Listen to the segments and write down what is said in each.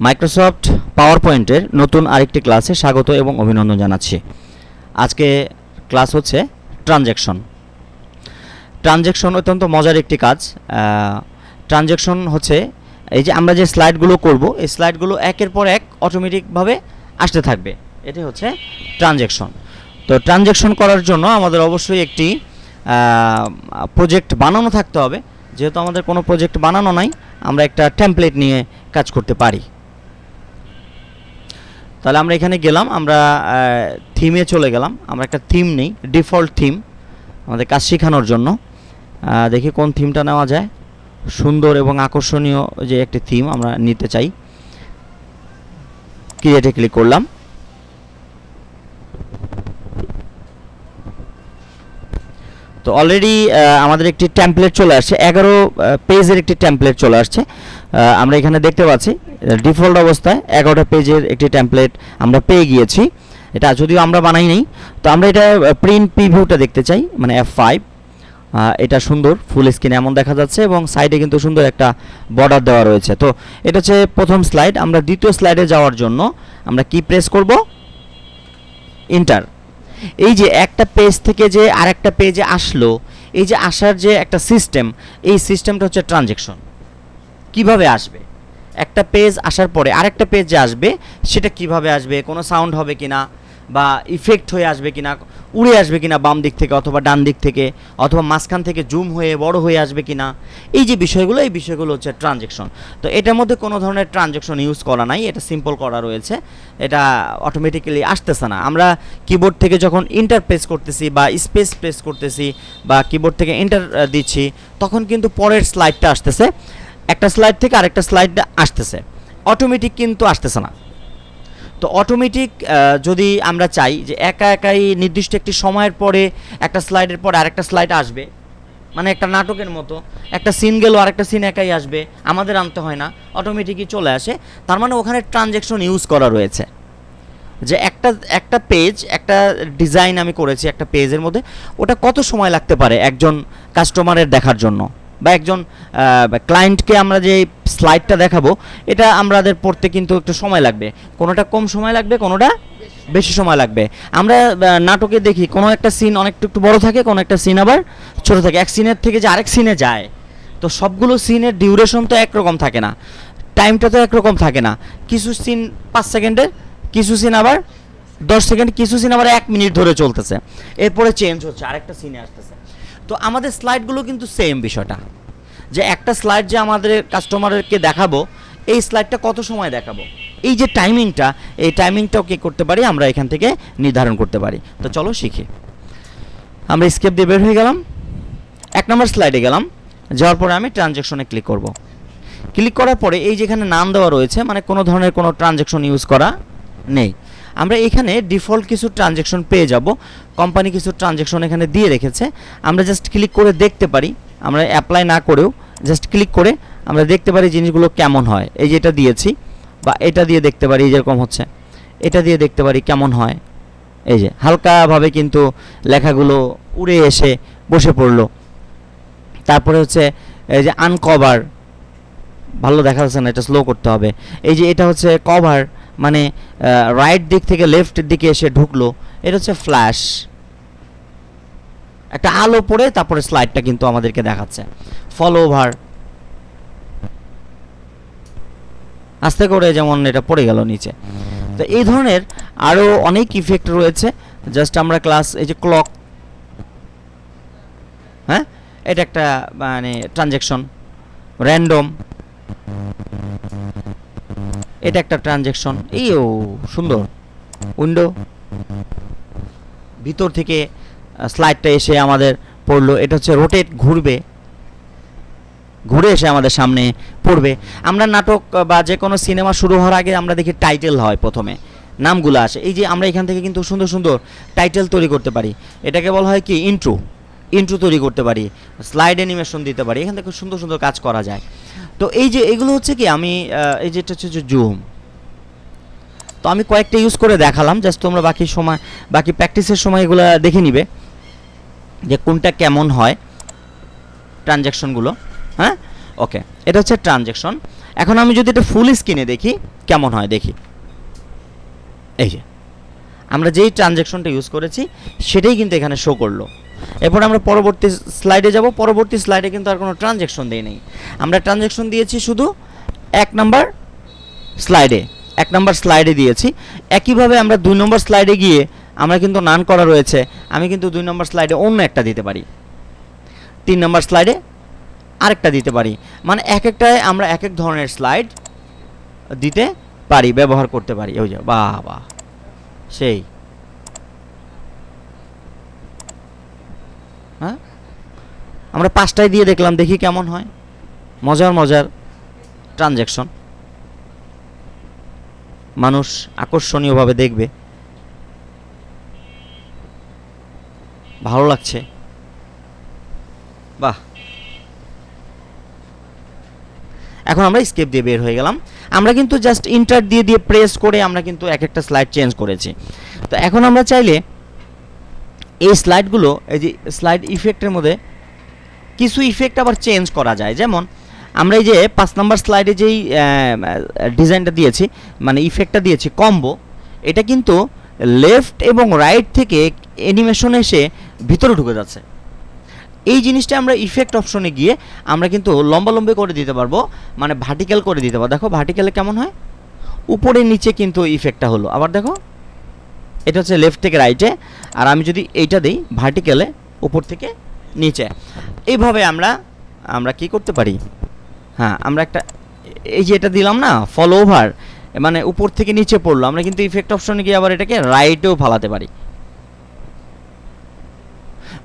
Microsoft পাওয়ার পয়েন্টের নতুন আরেকটি ক্লাসে স্বাগত এবং অভিনন্দন জানাচ্ছি। আজকে ক্লাস হচ্ছে ট্রানজ্যাকশন। ট্রানজ্যাকশন অত্যন্ত মজার একটি কাজ। ট্রানজ্যাকশন হচ্ছে এই যে আমরা যে স্লাইডগুলো করব, এই স্লাইডগুলো একের পর এক অটোমেটিকভাবে আসতে থাকবে, এটি হচ্ছে ট্রানজ্যাকশন। তো ট্রানজ্যাকশন করার জন্য আমাদের অবশ্যই একটি প্রজেক্ট বানানো থাকতে হবে। যেহেতু আমাদের কোনো প্রজেক্ট বানানো নাই, আমরা একটা টেমপ্লেট নিয়ে কাজ করতে পারি। তাহলে আমরা এখানে গেলাম, আমরা থিমে চলে গেলাম। আমরা একটা থিম নেই, ডিফল্ট থিম আমাদের কাজ শেখানোর জন্য। দেখি কোন থিমটা নেওয়া যায়, সুন্দর এবং আকর্ষণীয় যে একটি থিম আমরা নিতে চাই। ক্রিয়েটে ক্লিক করলাম। তো অলরেডি আমাদের একটি টেমপ্লেট চলে আসছে, 11 পেজের একটি টেমপ্লেট চলে আসছে। আমরা এখানে দেখতে পাচ্ছি ডিফল্ট অবস্থায় 11টা পেজের একটি টেমপ্লেট আমরা পেয়ে গিয়েছি। এটা যদিও আমরা বানাই নাই। তো আমরা এটা প্রিন্ট প্রিভিউটা দেখতে চাই, মানে F5। এটা সুন্দর ফুল স্ক্রিন এমন দেখা যাচ্ছে এবং সাইডে কিন্তু সুন্দর একটা বর্ডার দেওয়া রয়েছে। তো এটা হচ্ছে প্রথম স্লাইড। আমরা দ্বিতীয় স্লাইডে যাওয়ার জন্য আমরা কি প্রেস করব? এন্টার। এই যে একটা পেজ থেকে যে আরেকটা পেজে আসলো, এই যে আসার যে একটা সিস্টেম, এই সিস্টেমটা হচ্ছে ট্রানজ্যাকশন। কিভাবে আসবে? একটা পেজ আসার পরে আরেকটা পেজ যে আসবে, সেটা কিভাবে আসবে? কোনো সাউন্ড হবে কিনা, বা ইফেক্ট হয়ে আসবে কিনা, উড়ে আসবে কিনা বাম দিক থেকে অথবা ডান দিক থেকে, অথবা মাঝখান থেকে জুম হয়ে বড় হয়ে আসবে কিনা, এই যে বিষয়গুলো, এই বিষয়গুলো হচ্ছে ট্রানজ্যাকশন। তো এটার মধ্যে কোনো ধরনের ট্রানজ্যাকশন ইউজ করা নাই, এটা সিম্পল করা রয়েছে, এটা অটোমেটিক্যালি আসতেছে না। আমরা কিবোর্ড থেকে যখন ইন্টার প্রেস করতেছি বা স্পেস প্রেস করতেছি বা কিবোর্ড থেকে এন্টার দিচ্ছি, তখন কিন্তু পরের স্লাইডটা আসতেছে, একটা স্লাইড থেকে আরেকটা স্লাইডটা আসতেছে, অটোমেটিক কিন্তু আসতেছে না। তো অটোমেটিক যদি আমরা চাই যে একা একাই নির্দিষ্ট একটি সময়ের পরে একটা স্লাইডের পর আরেকটা স্লাইড আসবে, মানে একটা নাটকের মতো, একটা সিন গেল আরেকটা সিন একাই আসবে, আমাদের আনতে হয় না, অটোমেটিকই চলে আসে। তার মানে ওখানে ট্রানজ্যাকশন ইউজ করা রয়েছে। যে একটা পেজ, একটা ডিজাইন আমি করেছি একটা পেজের মধ্যে, ওটা কত সময় লাগতে পারে একজন কাস্টমারের দেখার জন্য, বা একজন ক্লায়েন্টকে আমরা যে স্লাইডটা দেখাবো, এটা আমাদের পড়তে কিন্তু একটু সময় লাগবে। কোনোটা কম সময় লাগবে, কোনোটা বেশি সময় লাগবে। আমরা নাটকে দেখি কোনো একটা সিন একটু বড় থাকে, কোনো একটা সিন আবার ছোট থাকে, এক সিনের থেকে যে আরেক সিনে যায়। তো সবগুলো সিনের ডিউরেশন তো একরকম থাকে না, টাইমটা তো একরকম থাকে না। কিছু সিন 5 সেকেন্ডের, কিছু সিন আবার 10 সেকেন্ড, কিছু সিন আবার 1 মিনিট ধরে চলতেছে, এরপরে চেঞ্জ হচ্ছে, আরেকটা সিনে আসতেছে। তো আমাদের স্লাইডগুলো কিন্তু সেম বিষয়টা, যে একটা স্লাইড যে আমাদের কাস্টমারকে দেখাবো, এই স্লাইডটা কত সময় দেখাবো, এই যে টাইমিংটা, এই টাইমিংটাও কি করতে পারি আমরা এখান থেকে নির্ধারণ করতে পারি। তো চলো শিখি। আমরা স্কেপ দিয়ে বের হয়ে গেলাম, 1 নম্বর স্লাইডে গেলাম। যাওয়ার পরে আমি ট্রানজ্যাকশনে ক্লিক করব। ক্লিক করার পরে এই যেখানে নাম দেওয়া রয়েছে, মানে কোনো ধরনের কোনো ট্রানজ্যাকশন ইউজ করা নেই। আমরা এখানে ডিফল্ট কিছু ট্রানজ্যাকশন পেয়ে যাব, কোম্পানি কিছু ট্রানজ্যাকশন এখানে দিয়ে রেখেছে। আমরা জাস্ট ক্লিক করে দেখতে পারি, আমরা অ্যাপ্লাই না করেও জাস্ট ক্লিক করে আমরা দেখতে পারি জিনিসগুলো কেমন হয়। এই যে এটা দিয়েছি, বা এটা দিয়ে দেখতে পারি যেরকম হচ্ছে, এটা দিয়ে দেখতে পারি কেমন হয়। এই যে হালকাভাবে কিন্তু লেখাগুলো উড়ে এসে বসে পড়লো। তারপরে হচ্ছে এই যে আনকভার, ভালো দেখা যাচ্ছে না, এটা স্লো করতে হবে। এই যে এটা হচ্ছে কভার, মানে রাইট দিক থেকে লেফটের দিকে এসে ঢুকলো। এটা হচ্ছে ফ্ল্যাশ, একটা আলো পড়ে তারপরে স্লাইডটা কিন্তু আমাদেরকে দেখাচ্ছে। ফল ওভার, আস্তে করে যেমন এটা পড়ে গেল নিচে। তো এই ধরনের আরও অনেক ইফেক্ট রয়েছে। জাস্ট আমরা ক্লাস, এই যে ক্লক, হ্যাঁ, এটা একটা মানে ট্রানজ্যাকশন। র্যান্ডম, এটা একটা ট্রানজ্যাকশন। এইও সুন্দর উইন্ডো, ভিতর থেকে স্লাইডটা এসে আমাদের পড়লো। এটা হচ্ছে রোটেট, ঘুরবে, ঘুরে এসে আমাদের সামনে পড়বে। আমরা নাটক বা যে কোনো সিনেমা শুরু হওয়ার আগে আমরা দেখি টাইটেল হয়, প্রথমে নামগুলো আসে। এই যে আমরা এখান থেকে কিন্তু সুন্দর সুন্দর টাইটেল তৈরি করতে পারি। এটাকে বলা হয় কি ইন্ট্রো, ইন্ট্রো তৈরি করতে পারি, স্লাইড অ্যানিমেশন দিতে পারি, এখান থেকে সুন্দর সুন্দর কাজ করা যায়। তো এই যে এগুলো হচ্ছে কি, আমি এই যেটা হচ্ছে যে জুম, তো আমি কয়েকটা ইউজ করে দেখালাম, জাস্ট তোমরা বাকি সময়, বাকি প্র্যাকটিসের সময় এগুলো দেখে নিবে যে কোনটা কেমন হয় ট্রানজ্যাকশনগুলো। হ্যাঁ, ওকে, এটা হচ্ছে ট্রানজ্যাকশন। এখন আমি যদি এটা ফুল স্ক্রিনে দেখি কেমন হয় দেখি, এই যে আমরা যেই ট্রানজ্যাকশনটা ইউজ করেছি সেটাই কিন্তু এখানে শো করলো। এরপর আমরা পরবর্তী স্লাইডে যাব। পরবর্তী স্লাইডে কিন্তু আর কোনো ট্রানজ্যাকশন দেই নেই, আমরা ট্রানজ্যাকশন দিয়েছি শুধু 1 নাম্বার স্লাইডে দিয়েছি। একইভাবে আমরা 2 নম্বর স্লাইডে গিয়ে আমরা কিন্তু নান করা রয়েছে, আমি কিন্তু 2 নম্বর স্লাইডে অন্য একটা দিতে পারি, 3 নম্বর স্লাইডে আরেকটা দিতে পারি, মানে এক একটায় আমরা এক এক ধরনের স্লাইড দিতে পারি, ব্যবহার করতে পারি। ওই যে বাহ বাহ, সেই হ্যাঁ, আমরা 5টায় দিয়ে দেখলাম, দেখি কেমন হয়। মজার ট্রানজ্যাকশন, মানুষ আকর্ষণীয়ভাবে দেখবে, ভালো লাগছে, বাহ। এখন আমরা স্কেপ দিয়ে বের হয়ে গেলাম। আমরা কিন্তু জাস্ট ইন্টার দিয়ে প্রেস করে আমরা কিন্তু এক একটা স্লাইড চেঞ্জ করেছি। তো এখন আমরা চাইলে এই স্লাইডগুলো, এই যে স্লাইড ইফেক্টের মধ্যে কিছু ইফেক্ট আবার চেঞ্জ করা যায়। যেমন আমরা এই যে 5 নম্বর স্লাইডে যেই ডিজাইনটা দিয়েছি, মানে ইফেক্টটা দিয়েছি কম্বো, এটা কিন্তু লেফট এবং রাইট থেকে অ্যানিমেশন এসে ভিতরে ঢুকে যাচ্ছে। এই জিনিসটা আমরা ইফেক্ট অপশনে গিয়ে আমরা কিন্তু লম্বা করে দিতে পারবো, মানে ভার্টিক্যাল করে দিতে পারবো। দেখো ভার্টিক্যালে কেমন হয়, উপরে নিচে কিন্তু ইফেক্টটা হলো। আবার দেখো এটা হচ্ছে লেফট থেকে রাইটে, আর আমি যদি এইটা দিই ভার্টিক্যালে উপর থেকে নিচে, এইভাবে আমরা কি করতে পারি। হ্যাঁ, আমরা একটা এই যে এটা দিলাম না ফলো ওভার, মানে উপর থেকে নিচে পড়লো, আমরা কিন্তু ইফেক্ট অপশনে গিয়ে আবার এটাকে রাইটেও ফালাতে পারি,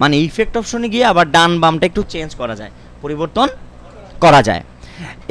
মানে ইফেক্ট অপশনে গিয়ে আবার ডান বামটা একটু চেঞ্জ করা যায়, পরিবর্তন করা যায়।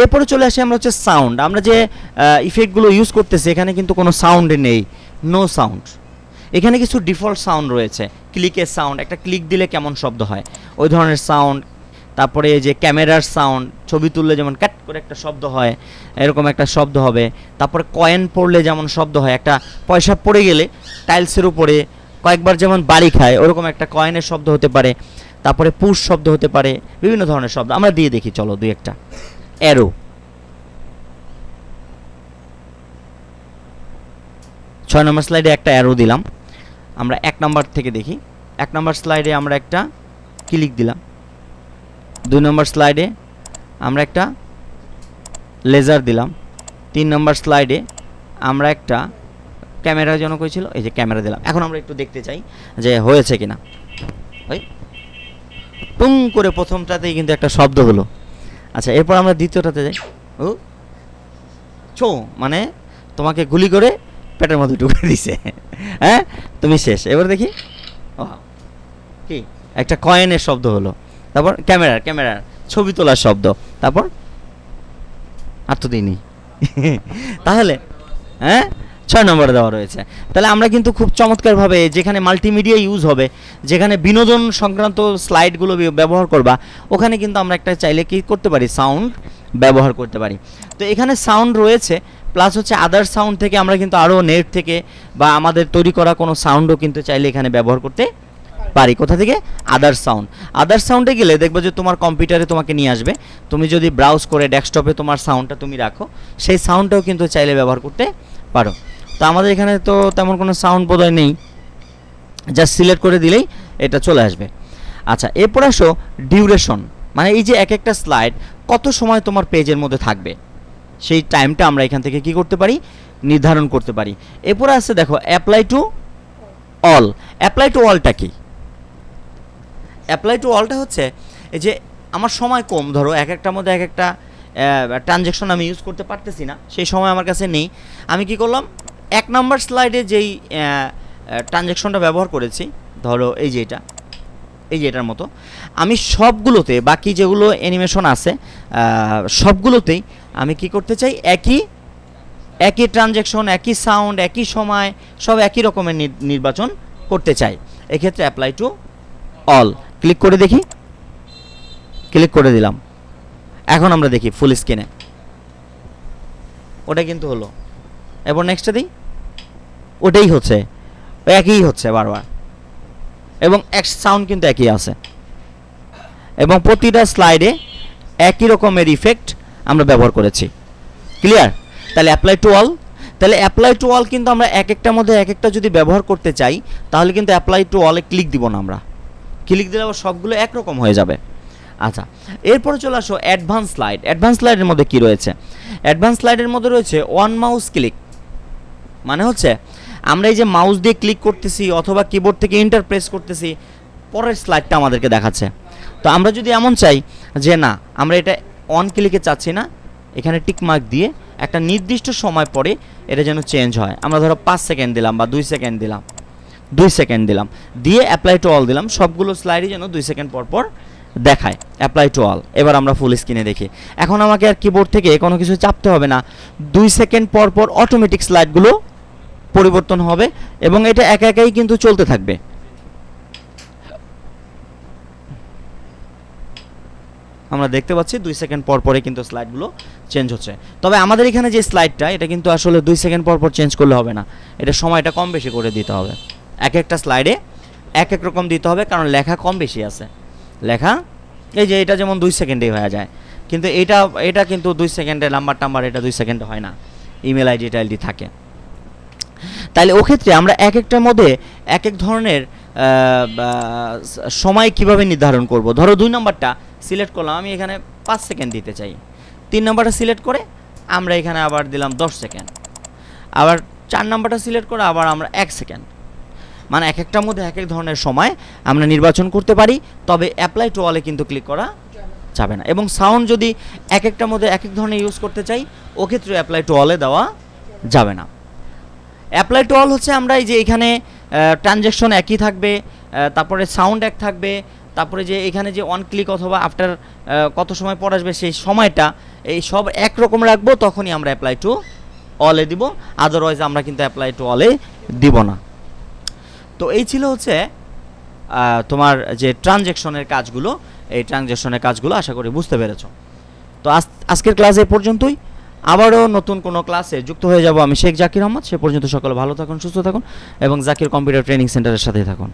এরপরে চলে আসি আমরা হচ্ছে সাউন্ড। আমরা যে ইফেক্টগুলো ইউজ করতেছি এখানে কিন্তু কোনো সাউন্ড নেই, নো সাউন্ড। এখানে কিছু ডিফল্ট সাউন্ড রয়েছে, ক্লিকের সাউন্ড, একটা ক্লিক দিলে কেমন শব্দ হয় ওই ধরনের সাউন্ড, তারপরে এই যে ক্যামেরার সাউন্ড, ছবি তুললে যেমন ক্যাট করে একটা শব্দ হয় এরকম একটা শব্দ হবে, তারপরে কয়েন পড়লে যেমন শব্দ হয়, একটা পয়সা পড়ে গেলে টাইলসের উপরে কয়েকবার যেমন বাড়ি খায় ওরকম একটা কয়েনের শব্দ হতে পারে, তারপরে পুশ শব্দ হতে পারে, বিভিন্ন ধরনের শব্দ আমরা দিয়ে দেখি। চলো 2-1টা। অ্যারো, 6 নম্বর স্লাইডে একটা অ্যারো দিলাম। আমরা 1 নম্বর থেকে দেখি, 1 নম্বর স্লাইডে আমরা একটা ক্লিক দিলাম, 2 নম্বর স্লাইডে আমরা একটা লেজার দিলাম, 3 নম্বর স্লাইডে আমরা একটা ক্যামেরা যেন কইছিল, এই যে ক্যামেরা দিলাম। এখন আমরা একটু দেখতে চাই যে হয়েছে কিনা। ওই টুং করে প্রথমটাতেই কিন্তু একটা শব্দ হলো। আচ্ছা, এরপর আমরা দ্বিতীয়টাতে যাই। ও ছো, মানে তোমাকে গুলি করে পেটের মধ্যে ঢুকে দিছে, হ্যাঁ তুমি শেষ। এবার দেখি, ও কি একটা কয়েনের শব্দ হলো, তারপর ক্যামেরার ছবি তোলার শব্দ, তারপর আর তো দিইনি। তাহলে হ্যাঁ 6 নম্বরে দেওয়া রয়েছে। তাহলে আমরা কিন্তু খুব চমৎকারভাবে, যেখানে মাল্টিমিডিয়া ইউজ হবে, যেখানে বিনোদন সংক্রান্ত স্লাইডগুলো ব্যবহার করবা, ওখানে কিন্তু আমরা একটা চাইলে কি করতে পারি, সাউন্ড ব্যবহার করতে পারি। তো এখানে সাউন্ড রয়েছে, প্লাস হচ্ছে আদার সাউন্ড থেকে আমরা কিন্তু আরও নেট থেকে বা আমাদের তৈরি করা কোনো সাউন্ডও কিন্তু চাইলে এখানে ব্যবহার করতে পারি। কোথা থেকে? আদার সাউন্ডে গেলে দেখবে যে তোমার কম্পিউটারে তোমাকে নিয়ে আসবে, তুমি যদি ব্রাউজ করে ডেস্কটপে তোমার সাউন্ডটা তুমি রাখো, সেই সাউন্ডটাও কিন্তু চাইলে ব্যবহার করতে পারো। তো আমাদের এখানে তো তেমন কোনো সাউন্ড বোধহয় নেই, জাস্ট সিলেক্ট করে দিলেই এটা চলে আসবে। আচ্ছা, এরপর আসো ডিউরেশন, মানে এই যে এক একটা স্লাইড কত সময় তোমার পেজের মধ্যে থাকবে, সেই টাইমটা আমরা এখান থেকে কি করতে পারি, নির্ধারণ করতে পারি। এরপরে আছে দেখো apply to all. Apply to অলটা কি? অ্যাপ্লাই টু অলটা হচ্ছে এই যে আমার সময় কম, ধরো এক একটার মধ্যে এক একটা ট্রানজ্যাকশন আমি ইউজ করতে পারতেছি না, সেই সময় আমার কাছে নেই। আমি কি করলাম, 1 নম্বর স্লাইডে যেই ট্রানজ্যাকশনটা ব্যবহার করেছি, ধরো এই যে এটার মতো, আমি সবগুলোতে বাকি যেগুলো অ্যানিমেশন আছে সবগুলোতেই আমি কি করতে চাই, একই ট্রানজ্যাকশন, একই সাউন্ড, একই সময়, সব একই রকমের নির্বাচন করতে চাই। এক্ষেত্রে অ্যাপ্লাই টু অল ক্লিক করে দেখি, ক্লিক করে দিলাম। এখন আমরা দেখি ফুল স্ক্রিনে, ওটা কিন্তু হলো। এবার নেক্সটে দিই, ওটাই হচ্ছে, একই হচ্ছে বারবার, এবং সাউন্ড কিন্তু একই আছে, এবং প্রতিটা স্লাইডে একই রকমের ইফেক্ট আমরা ব্যবহার করেছি। ক্লিয়ার? তাহলে অ্যাপ্লাই টু অল, তাহলে অ্যাপ্লাই টু অল কিন্তু আমরা এক একটার মধ্যে এক একটা যদি ব্যবহার করতে চাই তাহলে কিন্তু অ্যাপ্লাই টু অলে ক্লিক দিব না, আমরা ক্লিক দিলে আবার সবগুলো একরকম হয়ে যাবে। আচ্ছা, এরপরে চলে আসো অ্যাডভান্স স্লাইড। অ্যাডভান্স স্লাইডের মধ্যে কি রয়েছে? অ্যাডভান্স স্লাইডের মধ্যে রয়েছে ওয়ান মাউস ক্লিক, মানে হচ্ছে আমরা এই যে মাউস দিয়ে ক্লিক করতেছি অথবা কিবোর্ড থেকে এন্টার প্রেস করতেছি, পরের স্লাইডটা আমাদেরকে দেখাচ্ছে। তো আমরা যদি এমন চাই যে না আমরা এটা অন ক্লিকে চাচ্ছি না, এখানে টিক মার্ক দিয়ে একটা নির্দিষ্ট সময় পরে এটা যেন চেঞ্জ হয়, আমরা ধরো 5 সেকেন্ড দিলাম বা 2 সেকেন্ড দিলাম, 2 সেকেন্ড দিলাম, দিয়ে অ্যাপ্লাই টু অল দিলাম, সবগুলো স্লাইডই যেন 2 সেকেন্ড পর পর দেখায় অ্যাপ্লাই টু অল। এবার আমরা ফুল স্ক্রিনে দেখি, এখন আমাকে আর কিবোর্ড থেকে কোনো কিছু চাপতে হবে না, 2 সেকেন্ড পর পর অটোমেটিক স্লাইডগুলো পরিবর্তন হবে এবং এটা একা একাই কিন্তু চলতে থাকবে। আমরা দেখতে পাচ্ছি 2 সেকেন্ড পর পরে কিন্তু স্লাইডগুলো চেঞ্জ হচ্ছে। তবে আমাদের এখানে যে স্লাইডটা এটা কিন্তু আসলে 2 সেকেন্ড পর পর চেঞ্জ করলে হবে না, এটা সময়টা কম বেশি করে দিতে হবে, এক একটা স্লাইডে এক এক রকম দিতে হবে, কারণ লেখা কম বেশি আছে। লেখা এই যে এটা যেমন 2 সেকেন্ডেই হয়ে যায়, কিন্তু এটা কিন্তু 2 সেকেন্ডে নাম্বার টাম্বার এটা 2 সেকেন্ডে হয় না, ইমেল আইডি টাইডি থাকে। তাহলে ওক্ষেত্রে আমরা এক একটার মধ্যে এক এক ধরনের সময় কিভাবে নির্ধারণ করব। ধরো 2 নম্বরটা সিলেক্ট করলাম, আমি এখানে 5 সেকেন্ড দিতে চাই, 3 নম্বরটা সিলেক্ট করে আমরা এখানে আবার দিলাম 10 সেকেন্ড, আবার 4 নম্বরটা সিলেক্ট করে আবার আমরা 1 সেকেন্ড, মানে এক একটার মধ্যে এক এক ধরনের সময় আমরা নির্বাচন করতে পারি। তবে অ্যাপ্লাই টু অলে কিন্তু ক্লিক করা যাবে না, এবং সাউন্ড যদি এক একটার মধ্যে এক এক ধরনের ইউজ করতে চাই ওক্ষেত্রে অ্যাপ্লাই টু অলে দেওয়া যাবে না। অ্যাপ্লাই টু অল হচ্ছে আমরা এই যে এখানে ট্রানজ্যাকশন একই থাকবে, তারপরে সাউন্ড এক থাকবে, তারপরে যে এখানে যে অন ক্লিক অথবা আফটার কত সময় পর আসবে সেই সময়টা এই সব একরকম রাখবো, তখনই আমরা অ্যাপ্লাই টু অলে দিব, আদারওয়াইজ আমরা কিন্তু অ্যাপ্লাই টু অলে দিব না। তো এই ছিল হচ্ছে তোমার যে ট্রানজ্যাকশনের কাজগুলো, এই ট্রানজ্যাকশনের কাজগুলো আশা করি বুঝতে পেরেছো। তো আজকের ক্লাস এই পর্যন্তই, আবারও নতুন কোনো ক্লাসে যুক্ত হয়ে যাব আমি শেখ জাকির আহমদ। সে পর্যন্ত সকলে ভালো থাকুন, সুস্থ থাকুন এবং জাকির কম্পিউটার ট্রেনিং সেন্টারের সাথে থাকুন।